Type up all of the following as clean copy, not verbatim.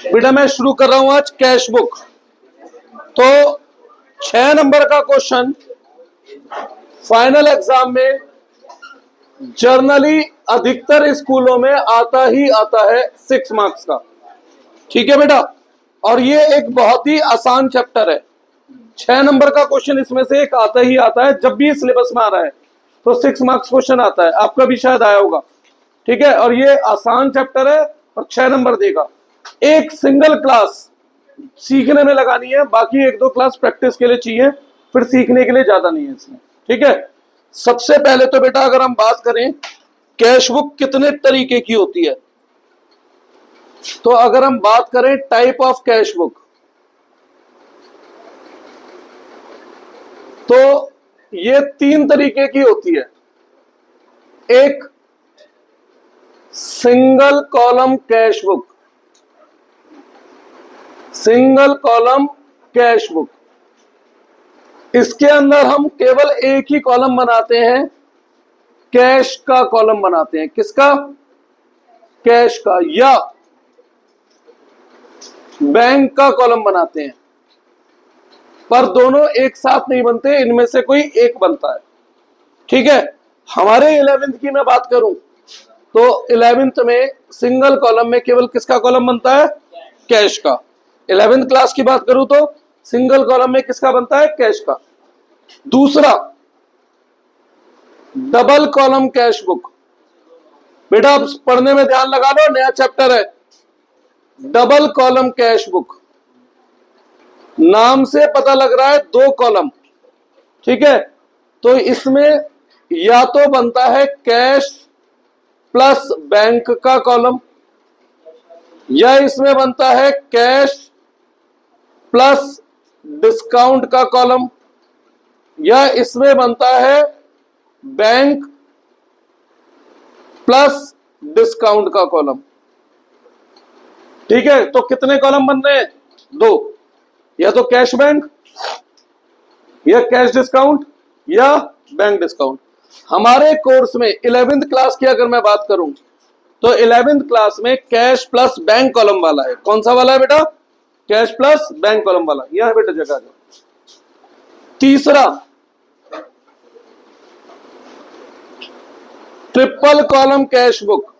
बेटा मैं शुरू कर रहा हूं आज कैश बुक। तो 6 नंबर का क्वेश्चन फाइनल एग्जाम में जर्नली अधिकतर स्कूलों में आता ही आता है 6 मार्क्स का। ठीक है बेटा, और ये एक बहुत ही आसान चैप्टर है। 6 नंबर का क्वेश्चन इसमें से एक आता ही आता है। जब भी सिलेबस में आ रहा है तो 6 मार्क्स क्वेश्चन आता है, आपका भी शायद आया होगा। ठीक है, और ये आसान चैप्टर है और 6 नंबर देगा। एक सिंगल क्लास सीखने में लगानी है, बाकी 1-2 क्लास प्रैक्टिस के लिए चाहिए, फिर सीखने के लिए ज्यादा नहीं है इसमें। ठीक है, सबसे पहले तो बेटा अगर हम बात करें कैश बुक कितने तरीके की होती है, तो अगर हम बात करें टाइप ऑफ कैश बुक, तो ये 3 तरीके की होती है। एक single column cash book, single column cash book, इसके अंदर हम केवल एक ही कॉलम बनाते हैं, कैश का कॉलम बनाते हैं। किसका? कैश का, या बैंक का कॉलम बनाते हैं, पर दोनों एक साथ नहीं बनते, इनमें से कोई एक बनता है। ठीक है, हमारे 11वीं की मैं बात करूं तो 11वीं में सिंगल कॉलम में केवल किसका कॉलम बनता है? कैश का। 11वीं क्लास की बात करूं तो सिंगल कॉलम में किसका बनता है? कैश का। दूसरा डबल कॉलम कैश बुक। बेटा आप पढ़ने में ध्यान लगा लो, नया चैप्टर है। डबल कॉलम कैश बुक, नाम से पता लग रहा है 2 कॉलम। ठीक है, तो इसमें या तो बनता है कैश प्लस बैंक का कॉलम, या इसमें बनता है कैश प्लस डिस्काउंट का कॉलम, या इसमें बनता है बैंक प्लस डिस्काउंट का कॉलम। ठीक है, तो कितने कॉलम बन रहे हैं? 2, या तो कैश बैंक, या कैश डिस्काउंट, या बैंक डिस्काउंट। हमारे कोर्स में 11वीं क्लास की अगर मैं बात करूं तो 11वीं क्लास में कैश प्लस बैंक कॉलम वाला है। कौन सा वाला है बेटा? कैश प्लस बैंक कॉलम वाला। यह है बेटा जगह जो। तीसरा ट्रिपल कॉलम कैश बुक।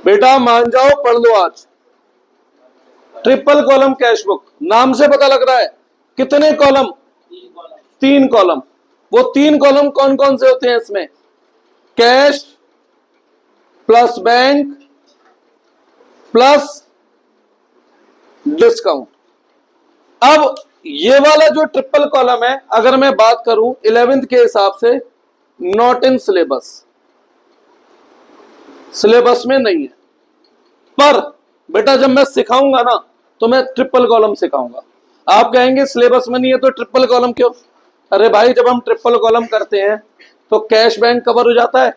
बेटा मान जाओ, पढ़ लो आज। ट्रिपल कॉलम कैश बुक, नाम से पता लग रहा है कितने कॉलम? 3 कॉलम। वो 3 कॉलम कौन कौन से होते हैं इसमें? Cash plus bank plus discount. अब ये वाला जो ट्रिपल कॉलम है, अगर मैं बात करूं 11वीं के हिसाब से, नॉट इन सिलेबस, सिलेबस में नहीं है। पर बेटा जब मैं सिखाऊंगा ना तो मैं ट्रिपल कॉलम सिखाऊंगा। आप कहेंगे सिलेबस में नहीं है तो ट्रिपल कॉलम क्यों? अरे भाई, जब हम ट्रिपल कॉलम करते हैं तो कैश बैंक कवर हो जाता है,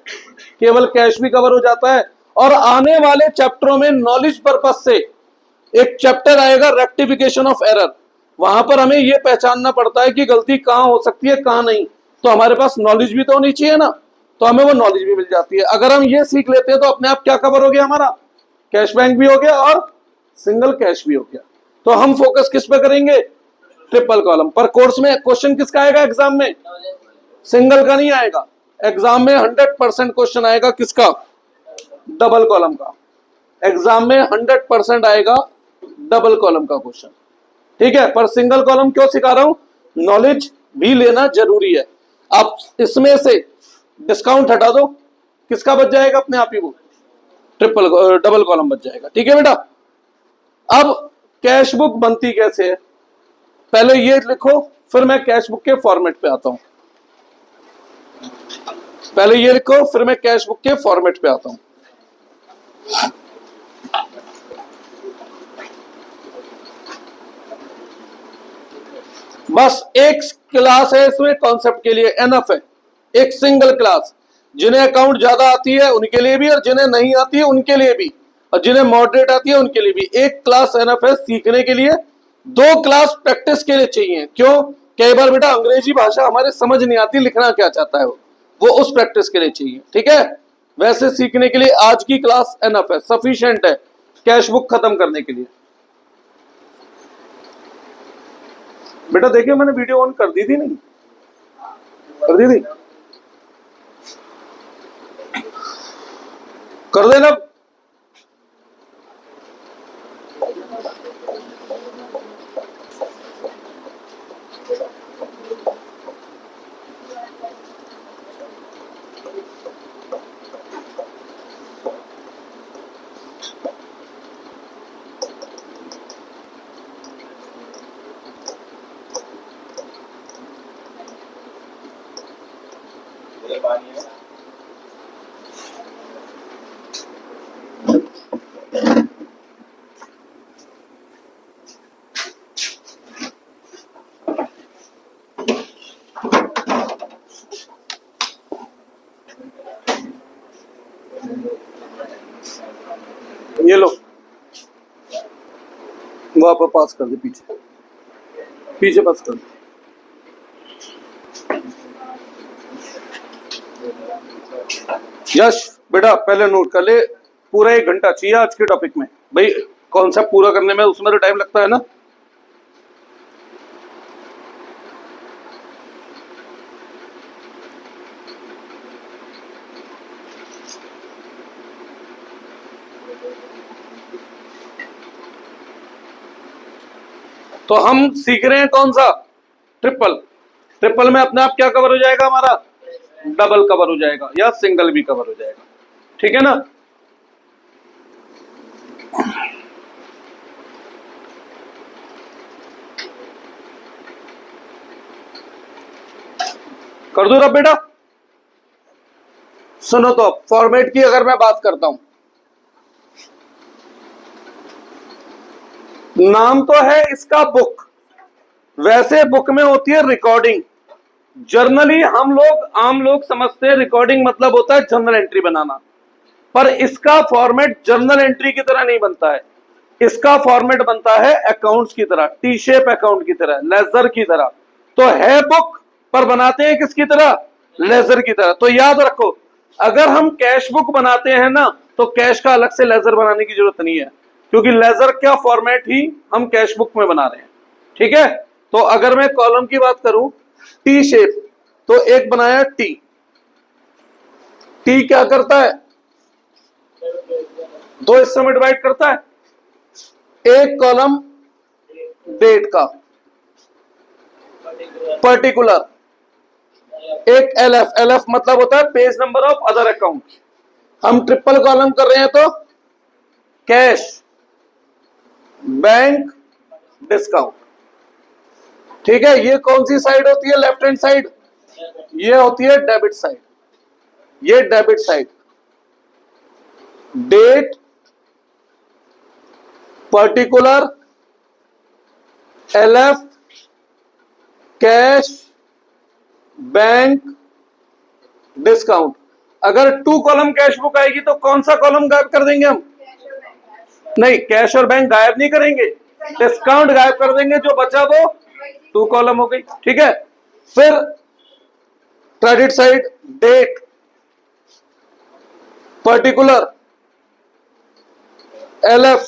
केवल कैश भी कवर हो जाता है, और आने वाले चैप्टरों में नॉलेज पर्पज से एक चैप्टर आएगा रेक्टिफिकेशन ऑफ एरर। वहां पर हमें यह पहचानना पड़ता है कि गलती कहां हो सकती है कहां नहीं, तो हमारे पास नॉलेज भी तो होनी चाहिए ना, तो हमें वो नॉलेज भी मिल जाती है। अगर हम ये सीख लेते हैं तो अपने आप क्या कवर हो गया हमारा? कैश बैंक भी हो गया और सिंगल कैश भी हो गया। तो हम फोकस किस पे करेंगे? ट्रिपल कॉलम पर। कोर्स में क्वेश्चन किसका आएगा एग्जाम में? सिंगल का नहीं आएगा। एग्जाम में 100% क्वेश्चन आएगा किसका? डबल कॉलम का। एग्जाम में 100% आएगा डबल कॉलम का क्वेश्चन। ठीक है, पर सिंगल कॉलम क्यों सिखा रहा हूं? नॉलेज भी लेना जरूरी है। आप इसमें से डिस्काउंट हटा दो, किसका बच जाएगा? अपने आप ही वो डबल कॉलम बच जाएगा। ठीक है बेटा, अब कैश बुक बनती कैसे है पहले ये लिखो, फिर मैं कैश बुक के फॉर्मेट पे आता हूं। पहले ये लिखो, फिर मैं कैश बुक के फॉर्मेट पे आता हूं। बस एक क्लास है इसमें कॉन्सेप्ट के लिए, एनफ है। एक सिंगल क्लास, जिन्हें अकाउंट ज्यादा आती है उनके लिए भी, और जिन्हें नहीं आती है उनके लिए भी, और जिन्हें मॉडरेट आती है उनके लिए भी। एक क्लास एनफ है सीखने के लिए, 2 क्लास प्रैक्टिस के लिए चाहिए। क्यों? कई बार बेटा अंग्रेजी भाषा हमारे समझ नहीं आती, लिखना क्या चाहता है वो उस प्रैक्टिस के लिए चाहिए। ठीक है, वैसे सीखने के लिए आज की क्लास एनफ है, सफिशिएंट है कैश बुक खत्म करने के लिए। बेटा देखिए मैंने वीडियो ऑन कर दी थी, नहीं कर दी थी? कर देना। ये लो, वो आप पास कर दे, पीछे पीछे पास कर दे। यश बेटा पहले नोट कर ले, पूरा 1 घंटा चाहिए आज के टॉपिक में। भाई कॉन्सेप्ट पूरा करने में उसमें तो टाइम लगता है ना। तो हम सीख रहे हैं कौन सा? ट्रिपल। ट्रिपल में अपने आप क्या कवर हो जाएगा हमारा? डबल कवर हो जाएगा या सिंगल भी कवर हो जाएगा, ठीक है ना। कर दो रब बेटा। सुनो तो फॉर्मेट की अगर मैं बात करता हूं, नाम तो है इसका बुक, वैसे बुक में होती है रिकॉर्डिंग। जर्नली हम लोग आम लोग समझते हैं रिकॉर्डिंग मतलब होता है जर्नल एंट्री बनाना, पर इसका फॉर्मेट जर्नल एंट्री की तरह नहीं बनता है। इसका फॉर्मेट बनता है अकाउंट्स की तरह, टी शेप अकाउंट की तरह, लेजर की तरह। तो है बुक पर बनाते हैं किसकी तरह? लेजर की तरह। तो याद रखो अगर हम कैश बुक बनाते हैं ना तो कैश का अलग से लेजर बनाने की जरूरत नहीं है, क्योंकि लेजर का फॉर्मेट ही हम कैश बुक में बना रहे हैं, ठीक है। तो अगर मैं कॉलम की बात करूं, टी शेप, तो एक बनाया टी। टी क्या करता है? 2 हिस्सों में डिवाइड करता है। एक कॉलम डेट का, पर्टिकुलर, एक एलएफ। एलएफ मतलब होता है page number of other account. हम ट्रिपल कॉलम कर रहे हैं तो कैश, बैंक, डिस्काउंट, ठीक है। ये कौन सी साइड होती है? Left hand side. ये होती है डेबिट साइड। ये debit side. Date, particular, LF, cash, bank, discount. अगर 2 कॉलम कैश बुक आएगी तो कौन सा कॉलम गायब कर देंगे हम? नहीं, कैश और बैंक गायब नहीं करेंगे, डिस्काउंट गायब कर देंगे। जो बचा वो 2 कॉलम हो गई, ठीक है। फिर credit side, date, particular, LF,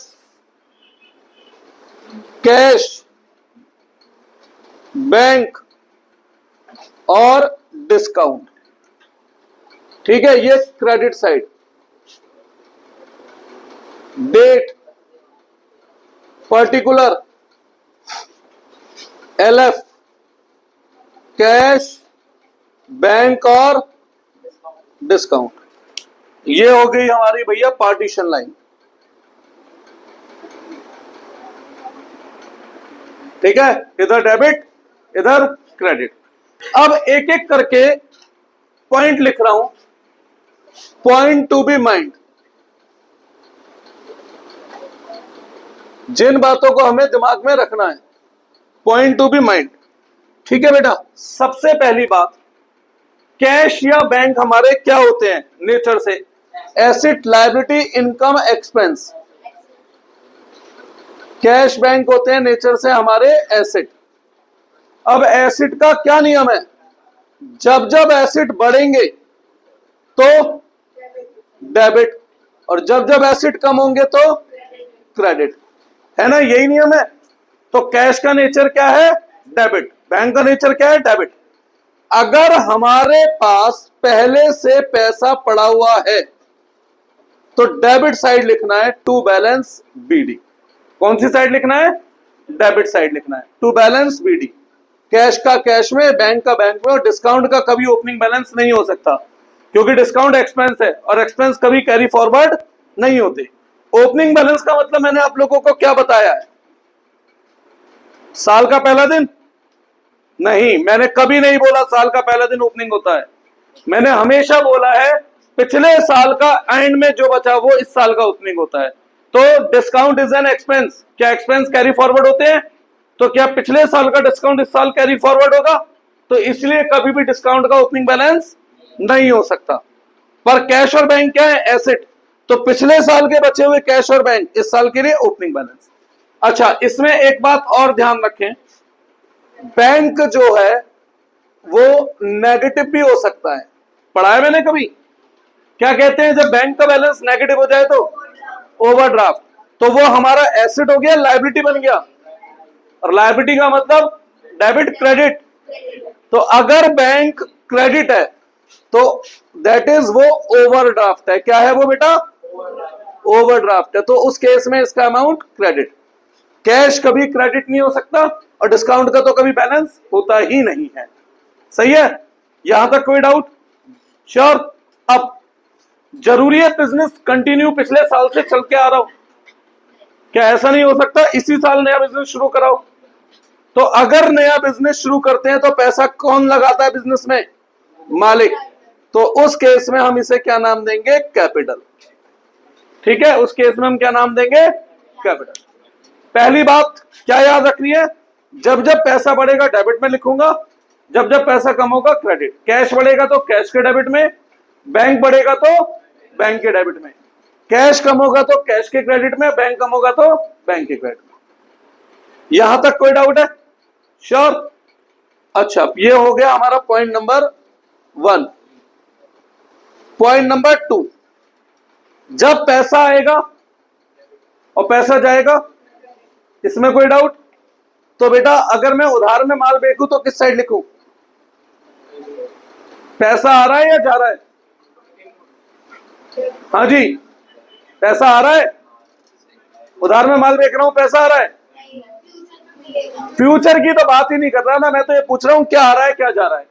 cash, bank और डिस्काउंट, ठीक है। ये credit side. Date, particular, LF, cash, bank और डिस्काउंट। ये हो गई हमारी भैया पार्टीशन लाइन, ठीक है। इधर डेबिट, इधर क्रेडिट। अब एक एक करके पॉइंट लिख रहा हूं, पॉइंट टू बी माइंड। जिन बातों को हमें दिमाग में रखना है, पॉइंट टू बी माइंड, ठीक है बेटा। सबसे पहली बात, कैश या बैंक हमारे क्या होते हैं नेचर से? Asset, liability, income, expense. Cash bank होते हैं नेचर से हमारे एसेट। अब एसेट का क्या नियम है? जब जब एसेट बढ़ेंगे तो डेबिट, और जब जब एसेट कम होंगे तो क्रेडिट, है ना, यही नियम है। तो कैश का नेचर क्या है? डेबिट। बैंक का नेचर क्या है? डेबिट। अगर हमारे पास पहले से पैसा पड़ा हुआ है तो डेबिट साइड लिखना है, टू बैलेंस बीडी। कौन सी साइड लिखना है? डेबिट साइड लिखना है, टू बैलेंस बीडी। कैश का कैश में, बैंक का बैंक में, और डिस्काउंट का कभी ओपनिंग बैलेंस नहीं हो सकता, क्योंकि डिस्काउंट एक्सपेंस है और एक्सपेंस कभी कैरी फॉरवर्ड नहीं होते। ओपनिंग बैलेंस का मतलब मैंने आप लोगों को क्या बताया है? साल का पहला दिन? नहीं, मैंने कभी नहीं बोला साल का पहला दिन ओपनिंग होता है। मैंने हमेशा बोला है पिछले साल का एंड में जो बचा वो इस साल का ओपनिंग होता है। तो डिस्काउंट इज एन एक्सपेंस। क्या एक्सपेंस कैरी फॉरवर्ड होते हैं? तो क्या पिछले साल का डिस्काउंट इस साल कैरी फॉरवर्ड होगा? तो इसलिए कभी भी डिस्काउंट का ओपनिंग बैलेंस नहीं हो सकता। पर कैश और बैंक क्या है? एसेट। तो पिछले साल के बचे हुए कैश और बैंक इस साल के लिए ओपनिंग बैलेंस। अच्छा, इसमें एक बात और ध्यान रखें, बैंक जो है वो नेगेटिव भी हो सकता है। पढ़ा है मैंने कभी? क्या कहते हैं जब बैंक का बैलेंस नेगेटिव हो जाए तो? ओवरड्राफ्ट। तो वो हमारा एसेट हो गया, लायबिलिटी बन गया, और लायबिलिटी का मतलब डेबिट क्रेडिट। तो अगर बैंक क्रेडिट है तो दैट इज वो ओवरड्राफ्ट है। क्या है वो बेटा? ओवरड्राफ्ट है। तो उस केस में इसका अमाउंट क्रेडिट। कैश कभी क्रेडिट नहीं हो सकता, और डिस्काउंट का तो कभी बैलेंस होता ही नहीं है। सही है? यहां तक कोई डाउट? श्योर? अब जरूरी है बिजनेस कंटिन्यू पिछले साल से चल के आ रहा हो? क्या ऐसा नहीं हो सकता इसी साल नया बिजनेस शुरू कराओ? तो अगर नया बिजनेस शुरू करते हैं तो पैसा कौन लगाता है बिजनेस में? मालिक। तो उस केस में हम इसे क्या नाम देंगे? कैपिटल। ठीक है, उस केस में हम क्या नाम देंगे? कैपिटल। पहली बात क्या याद रखनी है? जब जब पैसा बढ़ेगा डेबिट में लिखूंगा, जब जब पैसा कम होगा क्रेडिट। कैश बढ़ेगा तो कैश के डेबिट में, बैंक बढ़ेगा तो बैंक के डेबिट में। कैश कम होगा तो कैश के क्रेडिट में, बैंक कम होगा तो बैंक के क्रेडिट में। यहां तक कोई डाउट है? श्योर? अच्छा, ये हो गया हमारा पॉइंट नंबर 1। पॉइंट नंबर 2, जब पैसा आएगा और पैसा जाएगा, इसमें कोई डाउट? तो बेटा अगर मैं उधार में माल बेचूं तो किस साइड लिखूं? पैसा आ रहा है या जा रहा है? हाँ जी, पैसा आ रहा है। उधार में माल बेच रहा हूं, पैसा आ रहा है। फ्यूचर की तो बात ही नहीं कर रहा ना, मैं तो ये पूछ रहा हूं क्या आ रहा है क्या जा रहा है?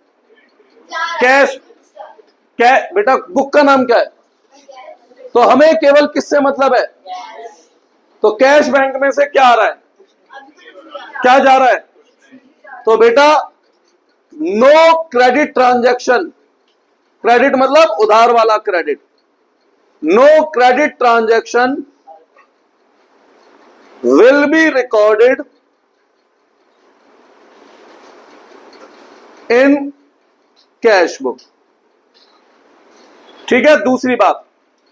कैश। क्या बेटा, बुक का नाम क्या है? तो हमें केवल किससे मतलब है? तो कैश बैंक में से क्या आ रहा है, क्या जा रहा है? तो बेटा नो क्रेडिट ट्रांजैक्शन। क्रेडिट मतलब उधार वाला credit. No credit transaction will be recorded in cash book. ठीक है, दूसरी बात,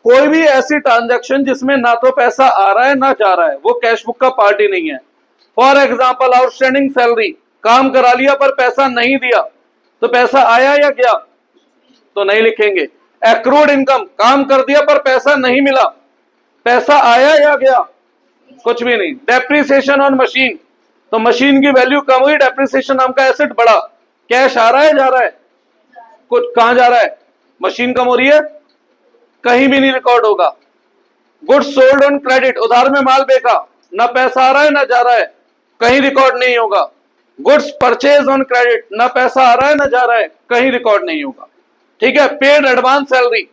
कोई भी ऐसी ट्रांजैक्शन जिसमें ना तो पैसा आ रहा है ना जा रहा है, वो कैश बुक का पार्ट ही नहीं है। फॉर एग्जाम्पल, आउटस्टैंडिंग सैलरी, काम करा लिया पर पैसा नहीं दिया, तो पैसा आया या गया? तो नहीं लिखेंगे। एक्रूड इनकम, काम कर दिया पर पैसा नहीं मिला, पैसा आया या गया? कुछ भी नहीं। डेप्रिसिएशन ऑन मशीन, तो मशीन की वैल्यू कम हुई, डेप्रिसिएशन नाम का एसेट बढ़ा, कैश आ रहा है जा रहा है? कुछ कहां जा रहा है? मशीन कम हो रही है, कहीं भी नहीं रिकॉर्ड होगा। गुड्स सोल्ड ऑन क्रेडिट, उधार में माल बेचा, ना पैसा आ रहा है ना जा रहा है, कहीं रिकॉर्ड नहीं होगा। गुड्स परचेज ऑन क्रेडिट, ना पैसा आ रहा है ना जा रहा है, कहीं रिकॉर्ड नहीं होगा। ठीक है, पेड एडवांस सैलरी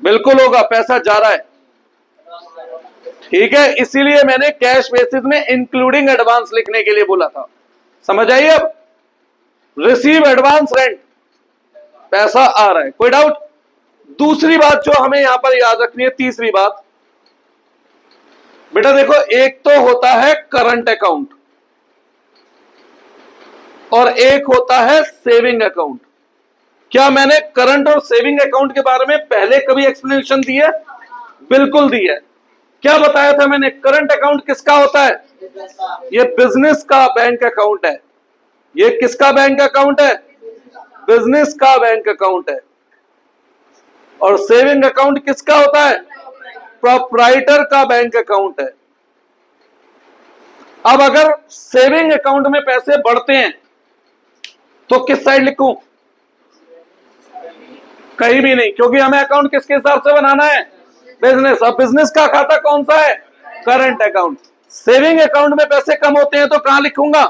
बिल्कुल होगा, पैसा जा रहा है। ठीक है, इसीलिए मैंने कैश बेसिस में इंक्लूडिंग एडवांस लिखने के लिए बोला था। समझ आइए? अब रिसीव एडवांस रेंट, पैसा आ रहा है। कोई डाउट? दूसरी बात जो हमें यहां पर याद रखनी है, तीसरी बात बेटा देखो, एक तो होता है करंट अकाउंट और एक होता है सेविंग अकाउंट। क्या मैंने करंट और सेविंग अकाउंट के बारे में पहले कभी एक्सप्लेनेशन दी है? बिल्कुल दी है। क्या बताया था मैंने? करंट अकाउंट किसका होता है? ये बिजनेस का बैंक अकाउंट है। ये किसका बैंक अकाउंट है? बिजनेस का बैंक अकाउंट है। और सेविंग अकाउंट किसका होता है? प्रोप्राइटर का बैंक अकाउंट है। अब अगर सेविंग अकाउंट में पैसे बढ़ते हैं तो किस साइड लिखूं? कहीं भी नहीं, क्योंकि हमें अकाउंट किसके हिसाब से बनाना है? बिजनेस। अब बिजनेस का खाता कौन सा है? Current account. सेविंग अकाउंट में पैसे कम होते हैं तो कहां लिखूंगा?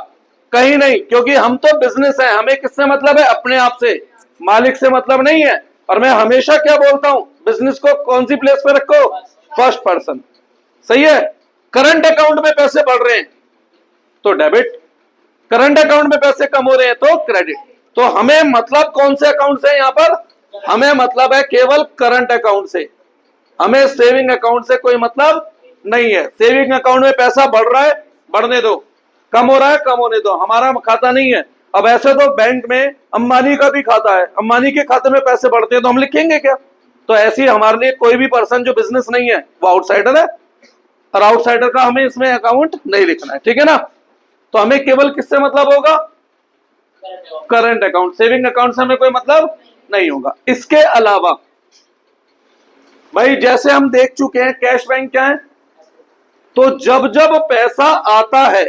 कहीं नहीं, क्योंकि हम तो बिजनेस है, हमें किससे मतलब है? अपने आप से, मालिक से मतलब नहीं है। और मैं हमेशा क्या बोलता हूं, बिजनेस को कौन सी प्लेस पे रखो? First person. सही है। करंट अकाउंट में पैसे बढ़ रहे हैं तो डेबिट, करंट अकाउंट में पैसे कम हो रहे हैं तो क्रेडिट। तो हमें मतलब कौन से अकाउंट से? यहां पर हमें मतलब है केवल करंट अकाउंट से, हमें सेविंग अकाउंट से कोई मतलब नहीं है। सेविंग अकाउंट में पैसा बढ़ रहा है, बढ़ने दो, कम हो रहा है, कम होने दो, हमारा खाता नहीं है। अब ऐसे तो बैंक में अंबानी का भी खाता है, अंबानी के खाते में पैसे बढ़ते हैं तो हम लिखेंगे क्या? तो ऐसे ही हमारे लिए कोई भी पर्सन जो बिजनेस नहीं है वो आउटसाइडर है, और आउटसाइडर का हमें इसमें अकाउंट नहीं लिखना है। ठीक है ना? तो हमें केवल किससे मतलब होगा? Current account. सेविंग अकाउंट से हमें कोई मतलब नहीं होगा। इसके अलावा भाई जैसे हम देख चुके हैं कैश बैंक क्या है, तो जब जब पैसा आता है,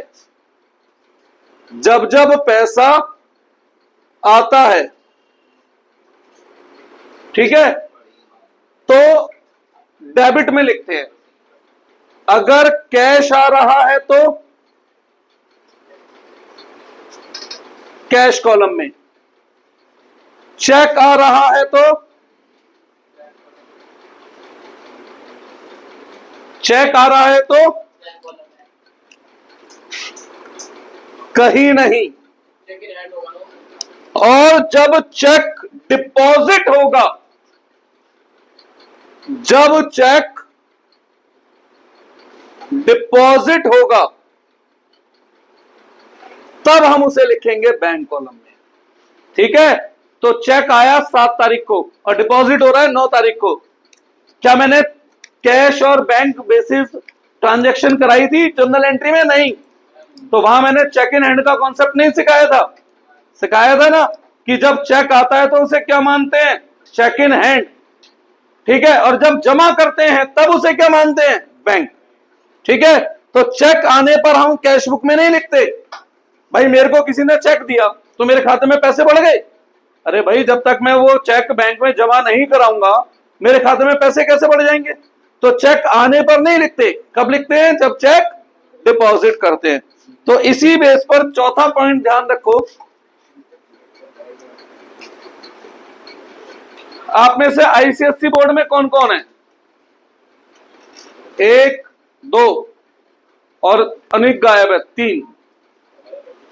जब जब पैसा आता है, ठीक है, तो डेबिट में लिखते हैं। अगर कैश आ रहा है तो कैश कॉलम में, चेक आ रहा है तो चेक आ रहा है तो कहीं नहीं। और जब चेक डिपॉजिट होगा, जब चेक डिपॉजिट होगा तब हम उसे लिखेंगे बैंक कॉलम में। ठीक है? तो चेक आया 7 तारीख को और डिपॉजिट हो रहा है 9 तारीख को। क्या मैंने कैश और बैंक बेसिस ट्रांजैक्शन कराई थी जर्नल एंट्री में? नहीं। तो वहां मैंने चेक इन हैंड का कॉन्सेप्ट नहीं सिखाया था? सिखाया था ना कि जब चेक आता है तो उसे क्या मानते हैं? Cheque in hand. ठीक है? और जब जमा करते हैं तब उसे क्या मानते हैं? बैंक। ठीक है? तो चेक आने पर हम कैश बुक में नहीं लिखते। भाई मेरे को किसी ने चेक दिया तो मेरे खाते में पैसे बढ़ गए। अरे भाई जब तक मैं वो चेक बैंक में जमा नहीं कराऊंगा मेरे खाते में पैसे कैसे बढ़ जाएंगे? तो चेक आने पर नहीं लिखते। कब लिखते हैं? जब चेक डिपॉजिट करते हैं। तो इसी बेस पर चौथा पॉइंट ध्यान रखो, आप में से आईसीएससी बोर्ड में कौन कौन है? 1 2 और अनिक गायब है 3।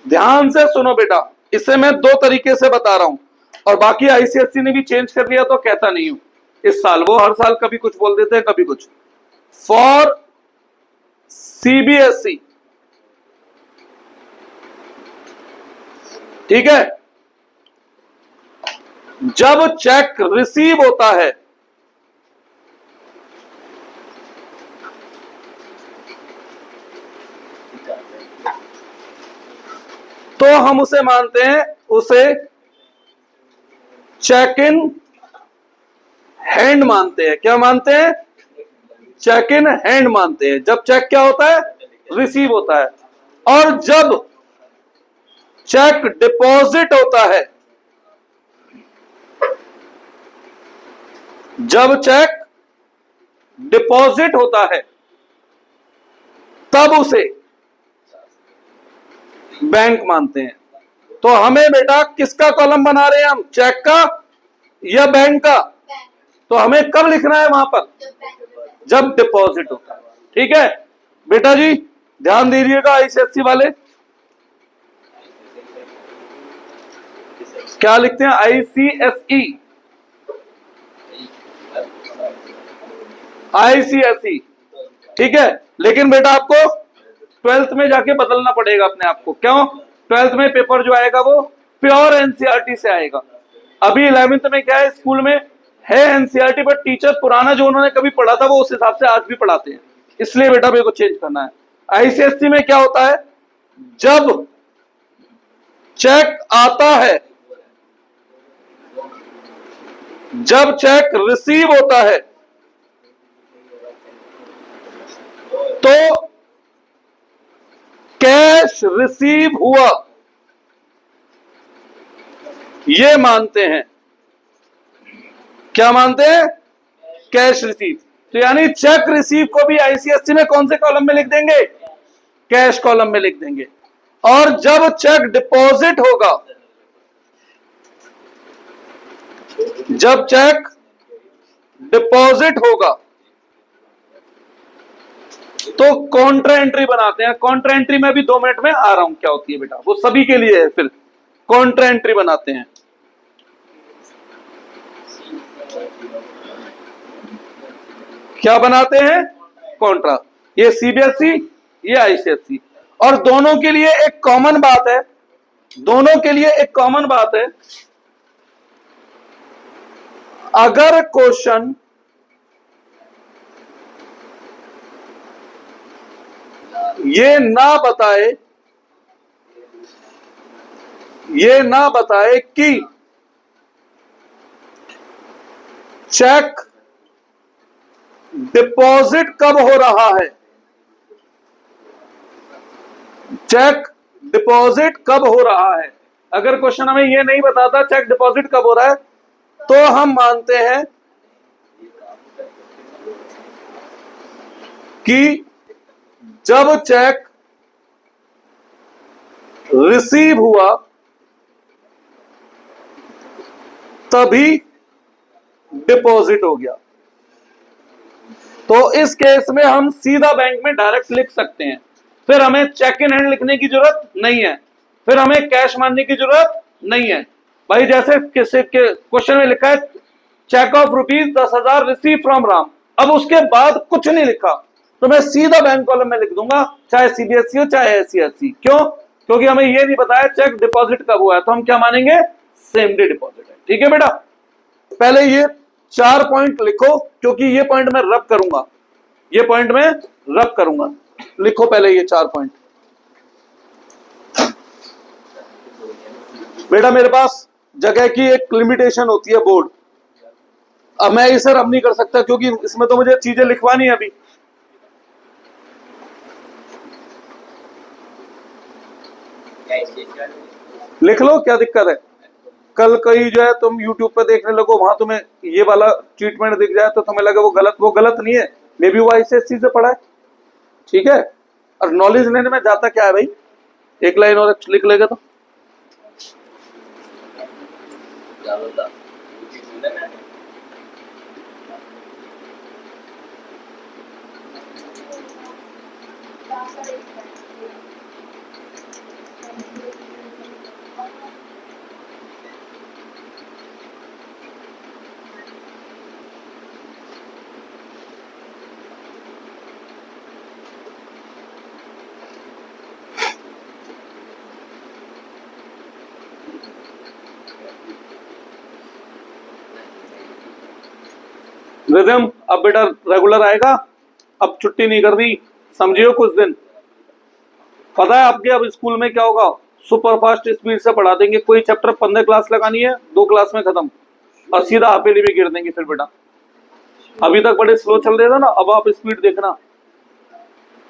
ध्यान से सुनो बेटा, इसे मैं 2 तरीके से बता रहा हूं और बाकी आईसीएससी ने भी चेंज कर दिया तो कहता नहीं हूं। इस साल वो हर साल कभी कुछ बोल देते हैं कभी कुछ। फॉर सीबीएसई, ठीक है, जब चेक रिसीव होता है तो हम उसे मानते हैं, उसे चेक इन हैंड मानते हैं। क्या मानते हैं? चेक इन हैंड मानते हैं जब चेक क्या होता है? रिसीव होता है। और जब चेक डिपॉजिट होता है, जब चेक डिपॉजिट होता है तब उसे बैंक मानते हैं। तो हमें बेटा किसका कॉलम बना रहे हैं हम? चेक का या बैंक का? तो हमें कब लिखना है वहां पर? जब डिपॉजिट होता है। ठीक है बेटा जी, ध्यान दीजिएगा आईसीएससी वाले। क्या लिखते हैं? ICSE, ICSE. ठीक है, लेकिन बेटा आपको 12th में जाके बदलना पड़ेगा अपने आप को। क्यों? 12th में पेपर जो आएगा वो प्योर एनसीईआरटी से आएगा। अभी 11th में क्या है, स्कूल में है एनसीईआरटी, बट टीचर पुराना जो उन्होंने कभी पढ़ा था वो उस हिसाब से आज भी पढ़ाते हैं। इसलिए बेटा मेरे को चेंज करना है। आईसीएससी में क्या होता है? जब चेक आता है जब चेक रिसीव होता है तो कैश रिसीव हुआ, ये मानते हैं। क्या मानते हैं? Cash receive. तो यानी चेक रिसीव को भी आईसीएससी में कौन से कॉलम में लिख देंगे? कैश कॉलम में लिख देंगे। और जब चेक डिपॉजिट होगा, जब चेक डिपॉजिट होगा तो कॉन्ट्रा एंट्री बनाते हैं। कॉन्ट्रा एंट्री में भी 2 मिनट में आ रहा हूं क्या होती है बेटा, वो सभी के लिए है। फिर कॉन्ट्रा एंट्री बनाते हैं। क्या बनाते हैं? कॉन्ट्रा। ये सीबीएसई, ये आईसीएसई। और दोनों के लिए एक कॉमन बात है, दोनों के लिए एक कॉमन बात है, अगर क्वेश्चन ये ना बताए कि चेक डिपॉजिट कब हो रहा है, चेक डिपॉजिट कब हो रहा है, अगर क्वेश्चन हमें ये नहीं बताता चेक डिपॉजिट कब हो रहा है, तो हम मानते हैं कि जब चेक रिसीव हुआ तभी डिपॉजिट हो गया। तो इस केस में हम सीधा बैंक में डायरेक्ट लिख सकते हैं, फिर हमें चेक इन हैंड लिखने की जरूरत नहीं है, फिर हमें कैश मानने की जरूरत नहीं है। भाई जैसे किसी के क्वेश्चन में लिखा है cheque of ₹10,000 receive from Ram, अब उसके बाद कुछ नहीं लिखा तो मैं सीधा बैंक कॉलम में लिख दूंगा, चाहे सीबीएसई हो चाहे आईसीएसई। क्यों? क्योंकि हमें ये नहीं बताया चेक डिपॉजिट कब हुआ है, तो हम क्या मानेंगे? सेम डे डिपॉजिट है। ठीक है बेटा, पहले ये 4 पॉइंट लिखो, क्योंकि ये पॉइंट मैं रब करूंगा, ये पॉइंट मैं रब करूंगा। लिखो पहले ये 4 पॉइंट। बेटा मेरे पास जगह की एक लिमिटेशन होती है, बोर्ड। अब मैं इसे रब नहीं कर सकता क्योंकि इसमें तो मुझे चीजें लिखवानी है अभी। लिख लो, क्या दिक्कत है? कल कहीं जो है तुम YouTube पे देखने लगो, वहां तुम्हें ये वाला ट्रीटमेंट दिख जाए तो तुम्हें लगे वो गलत नहीं है, मे बी वो आईसीएसई से पढ़ा है। ठीक है, और नॉलेज लेने में जाता क्या है भाई, एक लाइन और लिख लेगा तो। रिदम अब बेटा रेगुलर आएगा, अब छुट्टी नहीं करनी, समझियो कुछ दिन। पता है आपके अब स्कूल में क्या होगा? सुपर फास्ट स्पीड से पढ़ा देंगे, कोई चैप्टर 15 क्लास लगानी है 2 क्लास में खत्म, और सीधा हाफिली में गिर देंगे। फिर बेटा अभी तक बड़े स्लो चल रहे थे ना, अब आप स्पीड देखना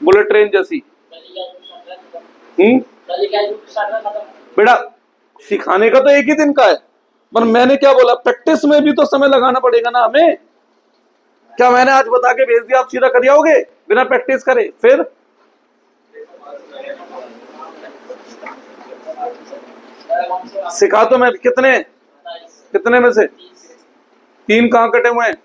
बुलेट ट्रेन जैसी। बेटा सिखाने का तो एक ही दिन का है, पर मैंने क्या बोला, प्रैक्टिस में भी तो समय लगाना पड़ेगा ना हमें। क्या मैंने आज बता के भेज दिया आप सीधा कर आओगे बिना प्रैक्टिस करे? फिर सिखा तो मैं कितने में से 3 कहां कटे हुए हैं?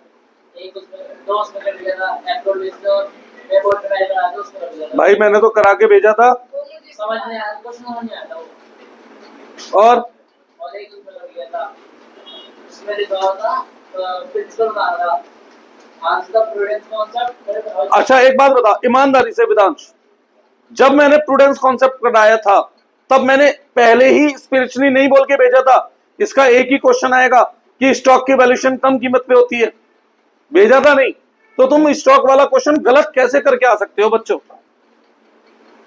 भाई मैंने तो करा के भेजा था, समझ नहीं आया, कुछ नहीं आता। और अच्छा एक बात बता ईमानदारी से विदांश, जब मैंने प्रूडेंस कॉन्सेप्ट कराया था तब मैंने पहले ही स्पिरिचुअली नहीं बोल के भेजा था इसका एक ही क्वेश्चन आएगा कि स्टॉक की वैल्यूएशन कम कीमत पे होती है, भेजा था नहीं? तो तुम स्टॉक वाला क्वेश्चन गलत कैसे करके आ सकते हो बच्चों?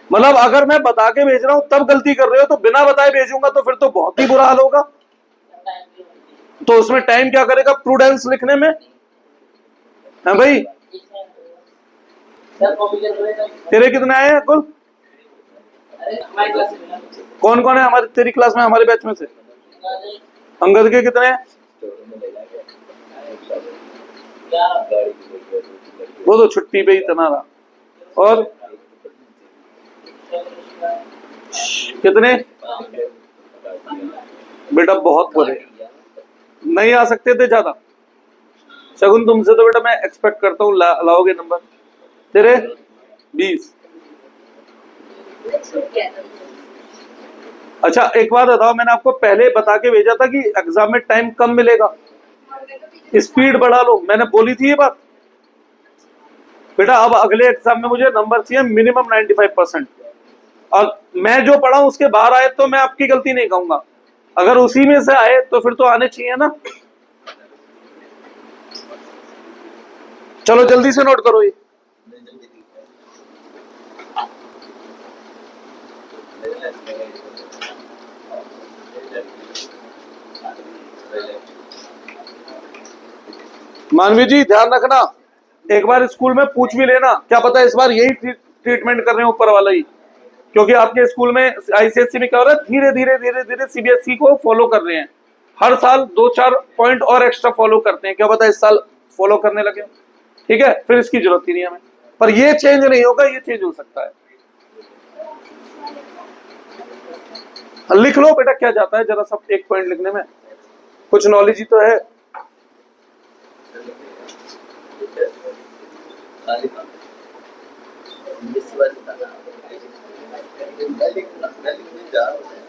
मतलब अगर मैं बता के भेज रहा हूं तब गलती कर रहे हो, तो बिना बताए भेजूंगा तो फिर तो बहुत ही बुरा हाल होगा। तो उसमें टाइम क्या करेगा प्रूडेंस लिखने में? है भाई? तेरे कितने आए हैं कुल? कौन कौन है हमारी तेरी क्लास में, हमारे बैच में से? अंगद के कितने हैं? वो तो छुट्टी पे ही तना रहा। और कितने? बेटा बहुत बुरे, नहीं आ सकते थे ज्यादा। शगुन तुमसे तो बेटा मैं एक्सपेक्ट करता हूँ लाओगे नंबर। तेरे 20। अच्छा एक बात बताओ, मैंने आपको पहले बता के भेजा था कि एग्जाम में टाइम कम मिलेगा, स्पीड बढ़ा लो, मैंने बोली थी ये बात। बेटा अब अगले एग्जाम में मुझे नंबर चाहिए मिनिमम 95%, और मैं जो पढ़ा हूं उसके बाहर आए तो मैं आपकी गलती नहीं कहूंगा, अगर उसी में से आए तो फिर तो आने चाहिए ना। चलो जल्दी से नोट करो ये। मानवी जी ध्यान रखना, एक बार स्कूल में पूछ भी लेना, क्या पता इस बार यही ट्रीटमेंट कर रहे हैं ऊपर वाला ही, क्योंकि आपके स्कूल में आईसीएससी में क्या हो रहा है, धीरे धीरे धीरे धीरे सीबीएसई को फॉलो कर रहे हैं, हर साल 2-4 पॉइंट और एक्स्ट्रा फॉलो करते हैं, क्या पता इस साल फॉलो करने लगे। ठीक है, फिर इसकी जरूरत ही नहीं हमें, पर ये चेंज नहीं होगा, ये चेंज हो सकता है। लिख लो बेटा, क्या जाता है जरा सब एक पॉइंट लिखने में, कुछ नॉलेज ही तो है।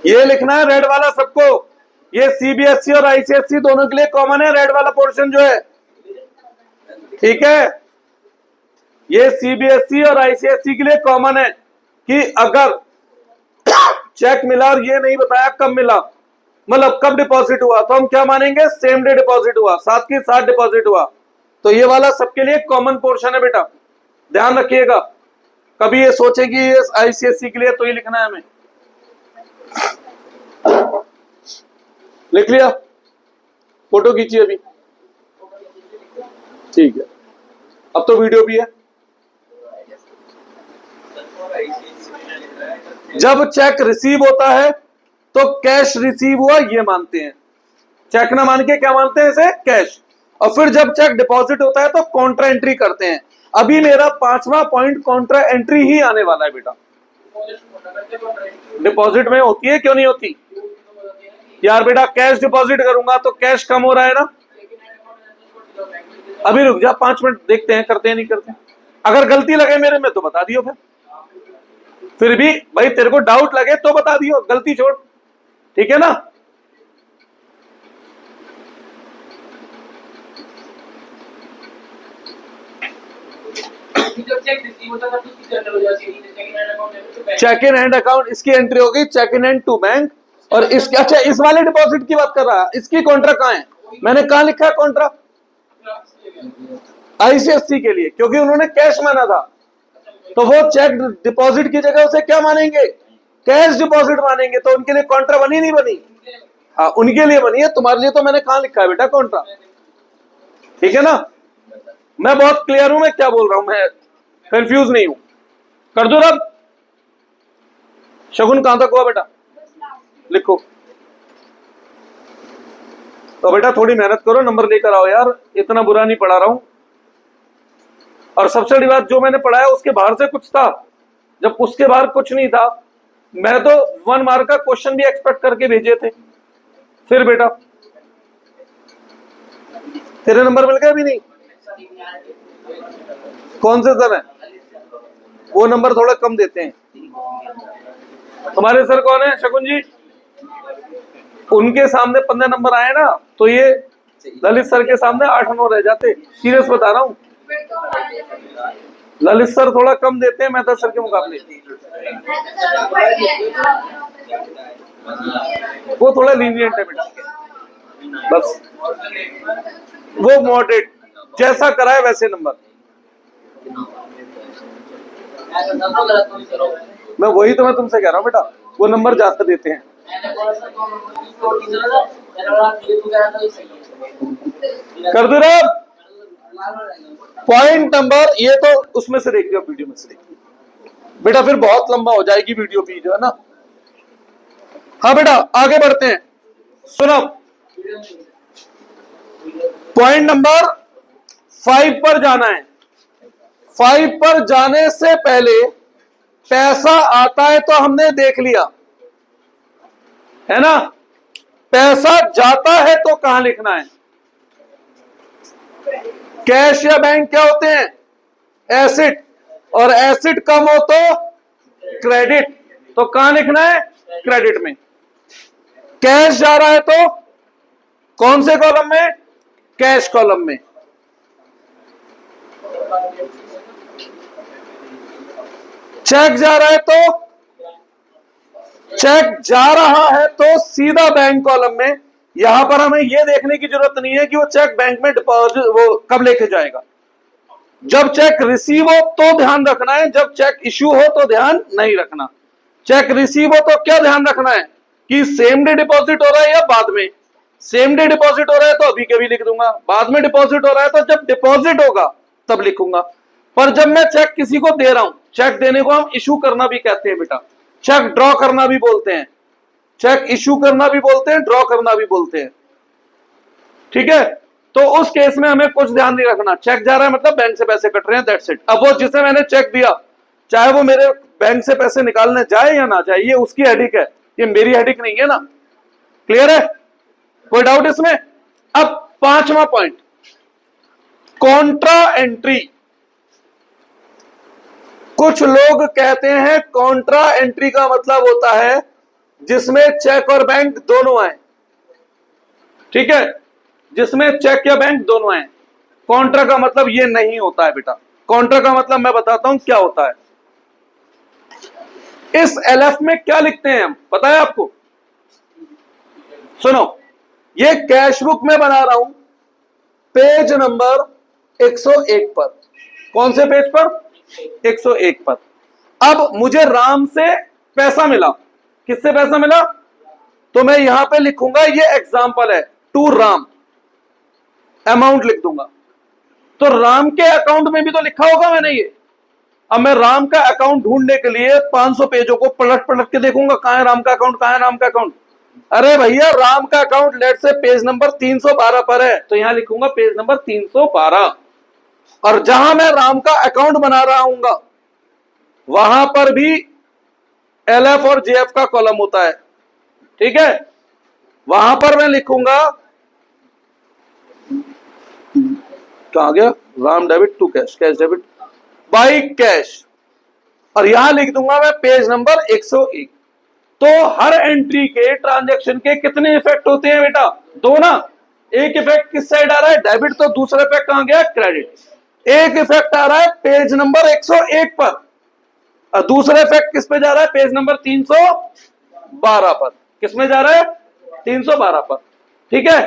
ये लिखना है रेड वाला सबको, ये सीबीएसई और आईसीएसई दोनों के लिए कॉमन है, रेड वाला पोर्शन जो है, ठीक है। ये सीबीएसई और आईसीएसई के लिए कॉमन है कि अगर चेक मिला और ये नहीं बताया कब मिला, मतलब कब डिपॉजिट हुआ, तो हम क्या मानेंगे, सेम डे डिपॉजिट हुआ, साथ के साथ डिपॉजिट हुआ, तो ये वाला सबके लिए कॉमन पोर्शन है बेटा, ध्यान रखिएगा। कभी ये सोचे कि ये आईसीएसई के लिए तो ये लिखना है हमें। लिख लिया? फोटो खींचिए अभी, ठीक है, अब तो वीडियो भी है। जब चेक रिसीव होता है तो कैश रिसीव हुआ ये मानते हैं, चेक ना मान के क्या मानते हैं इसे, कैश। और फिर जब चेक डिपॉजिट होता है तो कॉन्ट्रा एंट्री करते हैं। अभी मेरा 5वां पॉइंट कॉन्ट्रा एंट्री ही आने वाला है बेटा। डिपॉजिट में होती है, क्यों नहीं होती यार बेटा, कैश डिपॉजिट करूंगा तो कैश कम हो रहा है ना। अभी रुक जा 5 मिनट, देखते हैं करते हैं नहीं करते, अगर गलती लगे मेरे में तो बता दियो, फिर भी भाई तेरे को डाउट लगे तो बता दियो, गलती छोड़, ठीक है ना। चेक इन हैंड अकाउंट, इसकी एंट्री हो गई cheque in hand to bank, और इसके, अच्छा इस वाले डिपॉजिट की बात कर रहा है, इसकी कॉन्ट्रा कहाँ है, मैंने कहा लिखा है कॉन्ट्रा, आईसीएससी के लिए, क्योंकि उन्होंने कैश माना था, तो वो चेक डिपॉजिट की जगह उसे क्या मानेंगे, कैश डिपॉजिट मानेंगे, तो उनके लिए कॉन्ट्रा बनी नहीं बनी, हाँ उनके लिए बनी है, तुम्हारे लिए तो मैंने कहा लिखा है बेटा कॉन्ट्रा, ठीक है ना। मैं बहुत क्लियर हूं, मैं क्या बोल रहा हूं, मैं कंफ्यूज नहीं हूं, कर दो रब। शगुन कहां तक हुआ बेटा, लिखो। तो बेटा थोड़ी मेहनत करो, नंबर लेकर आओ यार, इतना बुरा नहीं पढ़ा रहा हूं। और सबसे बड़ी बात, जो मैंने पढ़ाया उसके बाहर से कुछ था, जब उसके बाहर कुछ नहीं था, मैं तो 1 मार्क का क्वेश्चन भी एक्सपेक्ट करके भेजे थे। फिर बेटा तेरे नंबर मिल गए भी नहीं, कौन से सर है वो नंबर थोड़ा कम देते हैं, तुम्हारे सर कौन है शकुन जी, उनके सामने 15 नंबर आए ना, तो ये ललित सर के सामने 8-9 रह जाते, सीरियस बता रहा हूं, ललित सर थोड़ा कम देते हैं मेहता सर के मुकाबले, वो थोड़ा लीनियंट है बेटा, बस वो मॉडरेट, जैसा कराए वैसे नंबर, मैं वही तो मैं तुमसे कह रहा हूँ बेटा, वो नंबर ज्यादा देते हैं। कर दो रे। पॉइंट नंबर, ये तो उसमें से देख लियो, वीडियो में से देख लियो बेटा, फिर बहुत लंबा हो जाएगी वीडियो भी जो है ना। हाँ बेटा आगे बढ़ते हैं, सुनो। पॉइंट नंबर 5 पर जाना है। 5 पर जाने से पहले पैसा आता है तो हमने देख लिया है ना, पैसा जाता है तो कहां लिखना है? कैश या बैंक क्या होते हैं? एसिड, और एसिड कम हो तो क्रेडिट, तो कहां लिखना है? क्रेडिट में। कैश जा रहा है तो कौन से कॉलम में? कैश कॉलम में। चेक जा रहा है तो, चेक जा रहा है तो सीधा बैंक कॉलम में। यहां पर हमें यह देखने की जरूरत नहीं है कि वो चेक बैंक में डिपॉजिट वो कब लेके जाएगा। जब चेक रिसीव हो तो ध्यान रखना है, जब चेक इश्यू हो तो ध्यान नहीं रखना। चेक रिसीव हो तो क्या ध्यान रखना है कि सेम डे डिपॉजिट हो रहा है या बाद में। सेम डे डिपॉजिट हो रहा है तो अभी के भी लिख दूंगा, बाद में डिपॉजिट हो रहा है तो जब डिपॉजिट होगा तब लिखूंगा। पर जब मैं चेक किसी को दे रहा हूं, चेक देने को हम इशू करना भी कहते हैं बेटा, चेक ड्रॉ करना भी बोलते हैं, चेक इशू करना भी बोलते हैं, ड्रॉ करना भी बोलते हैं, ठीक है। तो उस केस में हमें कुछ ध्यान नहीं रखना, चेक जा रहा है मतलब बैंक से पैसे कट रहे हैं, दैट्स इट। अब वो जिसे मैंने चेक दिया, चाहे वो मेरे बैंक से पैसे निकालने जाए या ना जाए, ये उसकी हेडिक है, ये मेरी हेडिक नहीं है ना। क्लियर है? कोई डाउट इसमें? अब 5वां पॉइंट, कॉन्ट्रा एंट्री। कुछ लोग कहते हैं कॉन्ट्रा एंट्री का मतलब होता है जिसमें चेक और बैंक दोनों आए, ठीक है, जिसमें चेक या बैंक दोनों आए। कॉन्ट्रा का मतलब ये नहीं होता है बेटा। कॉन्ट्रा का मतलब मैं बताता हूं क्या होता है। इस एलएफ में क्या लिखते हैं हम, पता है आपको? सुनो, ये कैश बुक में बना रहा हूं पेज नंबर 101 पर। कौन से पेज पर? 101 पर। अब मुझे राम से पैसा मिला। किससे पैसा मिला? तो मैं यहां पे लिखूंगा ये एग्जांपल है, टू राम, अमाउंट लिख दूंगा। तो राम के अकाउंट में भी तो लिखा होगा मैंने ये। अब मैं राम का अकाउंट ढूंढने के लिए 500 पेजों को पलट पलट के देखूंगा, कहां है राम का अकाउंट, कहां है राम का अकाउंट। अरे भैया राम का अकाउंट लेट से पेज नंबर 312 पर है, तो यहां लिखूंगा पेज नंबर 312। और जहां मैं राम का अकाउंट बना रहा हूंगा वहां पर भी एलएफ और जेएफ का कॉलम होता है, ठीक है। वहां पर मैं लिखूंगा, कहां गया, Ram debit to cash, cash debit by cash, और यहां लिख दूंगा मैं पेज नंबर 101। तो हर एंट्री के ट्रांजैक्शन के कितने इफेक्ट होते हैं बेटा? दो ना। एक इफेक्ट किस साइड आ रहा है? डेबिट, तो दूसरा इफेक्ट कहां गया? क्रेडिट। एक इफेक्ट आ रहा है पेज नंबर 101 पर, और दूसरा इफेक्ट किस पे जा रहा है? पेज नंबर 312 पर। किस में जा रहा है? 312 पर, ठीक है।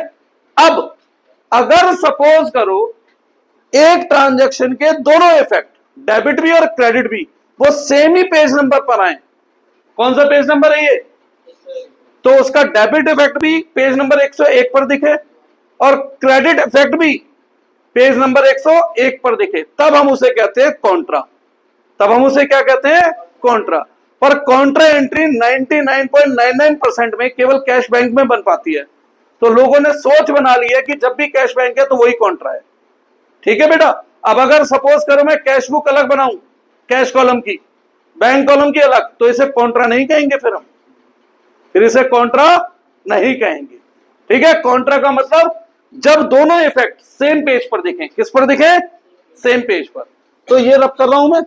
अब अगर सपोज करो एक ट्रांजैक्शन के दोनों इफेक्ट, डेबिट भी और क्रेडिट भी, वो सेम ही पेज नंबर पर आए। कौन सा पेज नंबर है ये? तो उसका डेबिट इफेक्ट भी पेज नंबर 101 पर दिखे और क्रेडिट इफेक्ट भी पेज नंबर 101 पर दिखे, तब हम उसे कहते हैं कॉन्ट्रा। तब हम उसे क्या कहते हैं? कॉन्ट्रा। पर कॉन्ट्रा एंट्री 99.99% में केवल कैश बैंक में बन पाती है। तो लोगों ने सोच बना ली है कि जब भी कैश बैंक है तो वही कॉन्ट्रा है, ठीक है बेटा। अब अगर सपोज करो मैं कैश बुक अलग बनाऊं, कैश कॉलम की, बैंक कॉलम की अलग, तो इसे कॉन्ट्रा नहीं कहेंगे, फिर इसे कॉन्ट्रा नहीं कहेंगे, ठीक है। कॉन्ट्रा का मतलब जब दोनों इफेक्ट सेम पेज पर दिखें। किस पर दिखे? सेम पेज पर। तो ये रब कर रहा हूं मैं,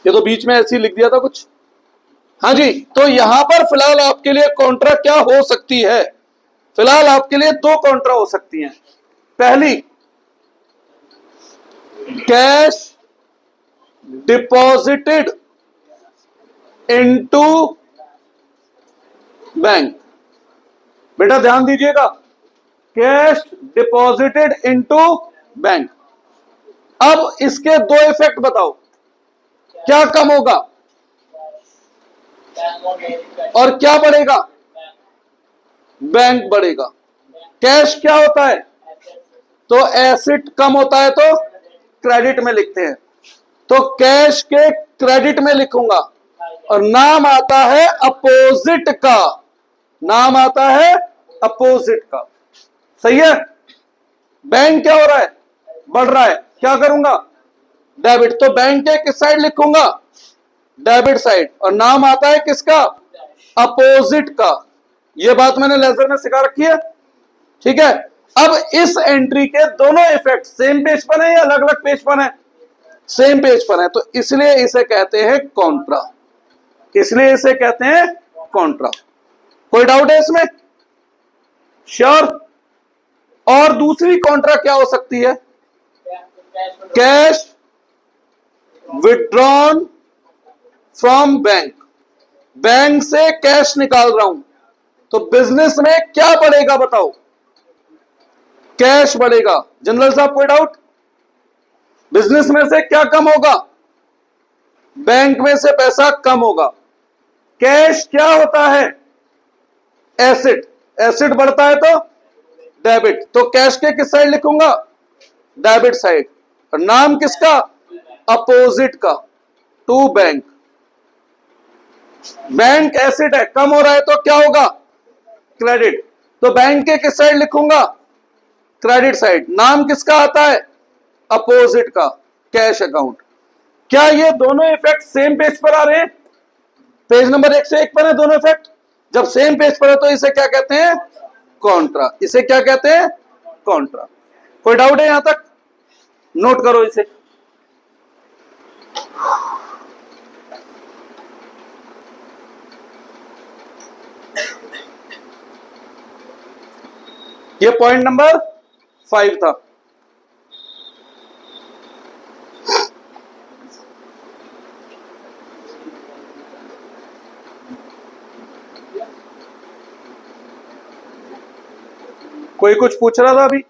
ये तो बीच में ऐसे ही लिख दिया था कुछ। हाँ जी, तो यहां पर फिलहाल आपके लिए कॉन्ट्रा क्या हो सकती है? फिलहाल आपके लिए दो कॉन्ट्रा हो सकती हैं। पहली, कैश डिपॉजिटेड इनटू बैंक। बेटा ध्यान दीजिएगा, कैश डिपॉजिटेड इनटू बैंक। अब इसके दो इफेक्ट बताओ, क्या कम होगा और क्या बढ़ेगा? बैंक बढ़ेगा। कैश क्या होता है? तो एसेट कम होता है तो क्रेडिट में लिखते हैं, तो कैश के क्रेडिट में लिखूंगा और नाम आता है अपोजिट का, नाम आता है अपोजिट का। सही है? बैंक क्या हो रहा है? बढ़ रहा है, क्या करूंगा? डेबिट। तो बैंक के किस साइड लिखूंगा? Debit side. और नाम आता है किसका? अपोजिट का। यह बात मैंने लेजर में सिखा रखी है, ठीक है। अब इस एंट्री के दोनों इफेक्ट सेम पेज पर है या अलग अलग पेज पर है? सेम पेज पर है, तो इसलिए इसे कहते हैं कॉन्ट्रा, इसलिए इसे कहते हैं कॉन्ट्रा। कोई डाउट है इसमें? श्योर। और दूसरी कॉन्ट्रा क्या हो सकती है? Cash withdrawn from bank, bank से कैश निकाल रहा हूं, तो बिजनेस में क्या बढ़ेगा बताओ? कैश बढ़ेगा। जनरल साहब कोई डाउट? बिजनेस में से क्या कम होगा? बैंक में से पैसा कम होगा। कैश क्या होता है? एसेट, एसेट बढ़ता है तो डेबिट, तो कैश के किस साइड लिखूंगा? Debit side. और नाम किसका? अपोजिट का, टू बैंक। बैंक एसेट है, कम हो रहा है तो क्या होगा? क्रेडिट, तो बैंक के किस साइड लिखूंगा? Credit side. नाम किसका आता है? अपोजिट का, कैश अकाउंट। क्या ये दोनों इफेक्ट सेम पेज पर आ रहे हैं? पेज नंबर 101 पर है दोनों इफेक्ट। जब सेम पेज पर है तो इसे क्या कहते हैं? कॉन्ट्रा। इसे क्या कहते हैं? कॉन्ट्रा। कोई डाउट है यहां तक? नोट करो इसे। ये पॉइंट नंबर 5 था। कोई कुछ पूछ रहा था अभी?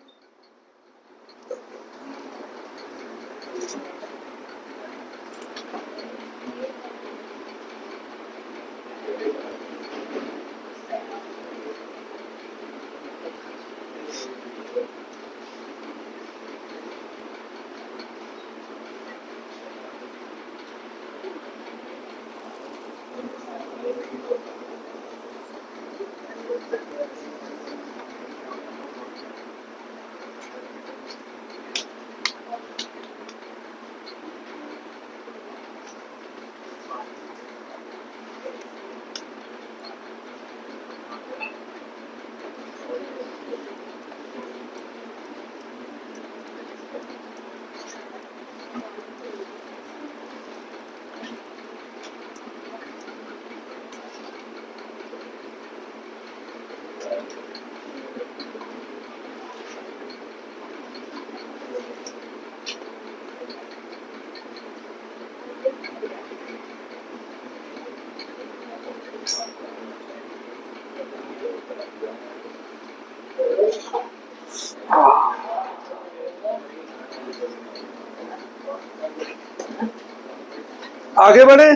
आगे बढ़े।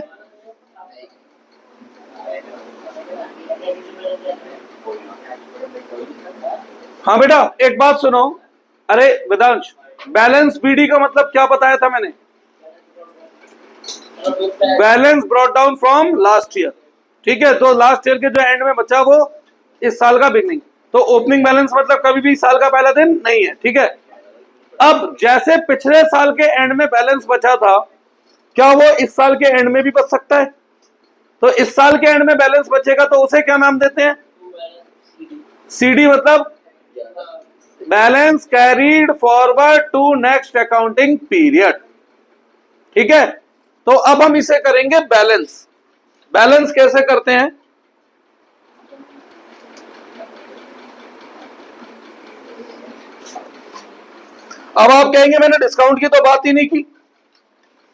हाँ बेटा एक बात सुनो। अरे वेदांश, बैलेंस बीडी का मतलब क्या बताया था मैंने? Balance brought down from last year, ठीक है। तो लास्ट ईयर के जो एंड में बचा वो इस साल का बिगनिंग, तो ओपनिंग बैलेंस मतलब कभी भी साल का पहला दिन नहीं है, ठीक है। अब जैसे पिछले साल के एंड में बैलेंस बचा था, क्या वो इस साल के एंड में भी बच सकता है? तो इस साल के एंड में बैलेंस बचेगा तो उसे क्या नाम देते हैं? सीडी, मतलब balance carried forward to next accounting period, ठीक है। तो अब हम इसे करेंगे बैलेंस। बैलेंस कैसे करते हैं? अब आप कहेंगे मैंने डिस्काउंट की तो बात ही नहीं की।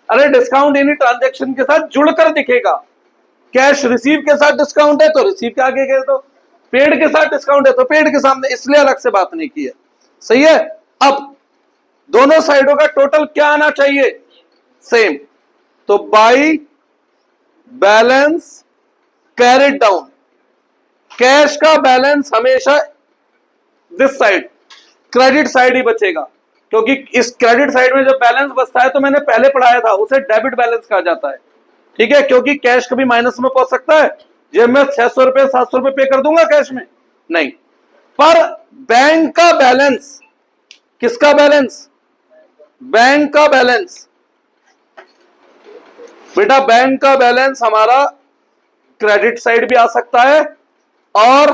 अरे डिस्काउंट यानी ट्रांजैक्शन के साथ जुड़कर दिखेगा। कैश रिसीव के साथ डिस्काउंट है तो रिसीव के आगे गए, तो पेड के साथ डिस्काउंट है तो पेड के सामने, इसलिए अलग से बात नहीं की है। सही है। अब दोनों साइडों का टोटल क्या आना चाहिए? सेम। तो by balance carried down, cash का बैलेंस हमेशा दिस साइड, क्रेडिट साइड ही बचेगा, क्योंकि इस क्रेडिट साइड में जो बैलेंस बचता है तो मैंने पहले पढ़ाया था उसे डेबिट बैलेंस कहा जाता है। ठीक है, क्योंकि कैश कभी माइनस में पहुंच सकता है। जब मैं 600 रुपए 700 रुपए पे कर दूंगा कैश में, नहीं। पर बैंक का बैलेंस, किसका बैलेंस? बैंक का बैलेंस। बेटा बैंक का बैलेंस हमारा क्रेडिट साइड भी आ सकता है और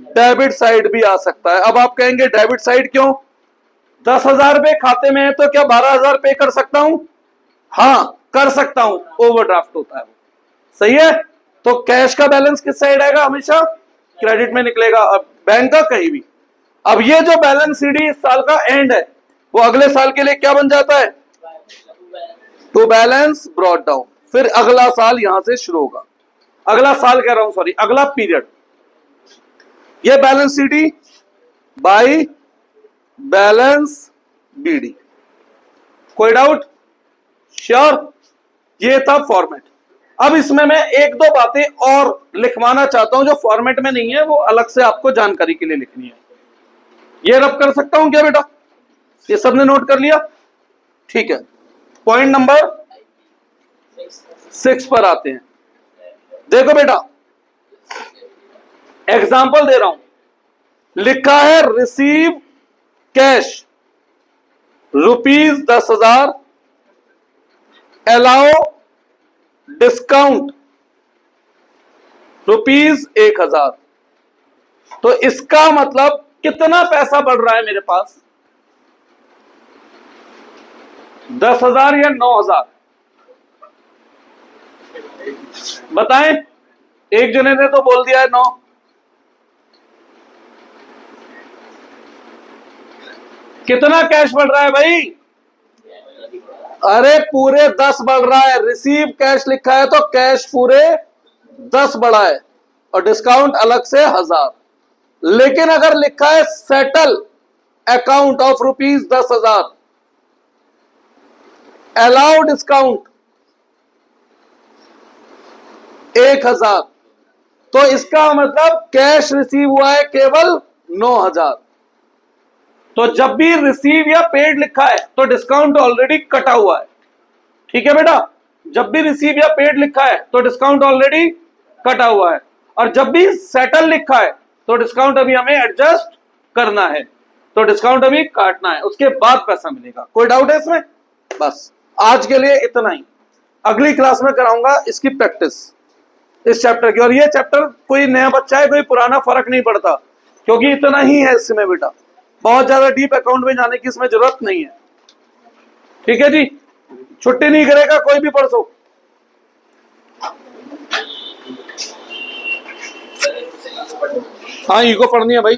डेबिट साइड भी आ सकता है। अब आप कहेंगे डेबिट साइड क्यों? 10,000 रुपए खाते में है तो क्या 12,000 पे कर सकता हूं? हां कर सकता हूं, ओवरड्राफ्ट होता है वो। सही है, तो कैश का बैलेंस किस साइड आएगा? हमेशा क्रेडिट में निकलेगा। अब बैंक का कहीं भी। अब ये जो बैलेंस सीडी इस साल का एंड है वो अगले साल के लिए क्या बन जाता है? To balance brought down. फिर अगला साल यहां से शुरू होगा। अगला साल कह रहा हूं, सॉरी, अगला पीरियड। ये balance CD by balance BD. कोई डाउट? श्योर? ये था फॉर्मेट। अब इसमें मैं एक दो बातें और लिखवाना चाहता हूं जो फॉर्मेट में नहीं है, वो अलग से आपको जानकारी के लिए लिखनी है। ये रब कर सकता हूं क्या बेटा? ये सबने नोट कर लिया? ठीक है, पॉइंट नंबर 6 पर आते हैं। देखो बेटा, एग्जाम्पल दे रहा हूं। लिखा है रिसीव कैश ₹10,000, अलाउ डिस्काउंट ₹1,000। तो इसका मतलब कितना पैसा बढ़ रहा है मेरे पास? 10,000 या 9,000? बताएं। एक जने ने तो बोल दिया है 9। कितना कैश बढ़ रहा है भाई? अरे पूरे 10 बढ़ रहा है। रिसीव कैश लिखा है तो कैश पूरे 10 बढ़ा है और डिस्काउंट अलग से 1,000। लेकिन अगर लिखा है settle account of ₹10,000, allow discount 1,000, तो इसका मतलब कैश रिसीव हुआ है केवल 9,000। तो जब भी रिसीव या पेड लिखा है तो डिस्काउंट ऑलरेडी कटा हुआ है। ठीक है बेटा, जब भी रिसीव या पेड लिखा है तो डिस्काउंट ऑलरेडी कटा हुआ है, और जब भी सेटल लिखा है तो डिस्काउंट अभी हमें एडजस्ट करना है, तो डिस्काउंट अभी काटना है, उसके बाद पैसा मिलेगा। कोई डाउट है इसमें? बस आज के लिए इतना ही। अगली क्लास में कराऊंगा इसकी प्रैक्टिस इस चैप्टर की। और ये चैप्टर कोई नया बच्चा है कोई पुराना फर्क नहीं पड़ता, क्योंकि इतना ही है इसमें बेटा। बहुत ज्यादा डीप अकाउंट में जाने की इसमें जरूरत नहीं है। ठीक है जी, छुट्टी नहीं करेगा कोई भी परसों। हाँ, ईको पढ़नी है भाई।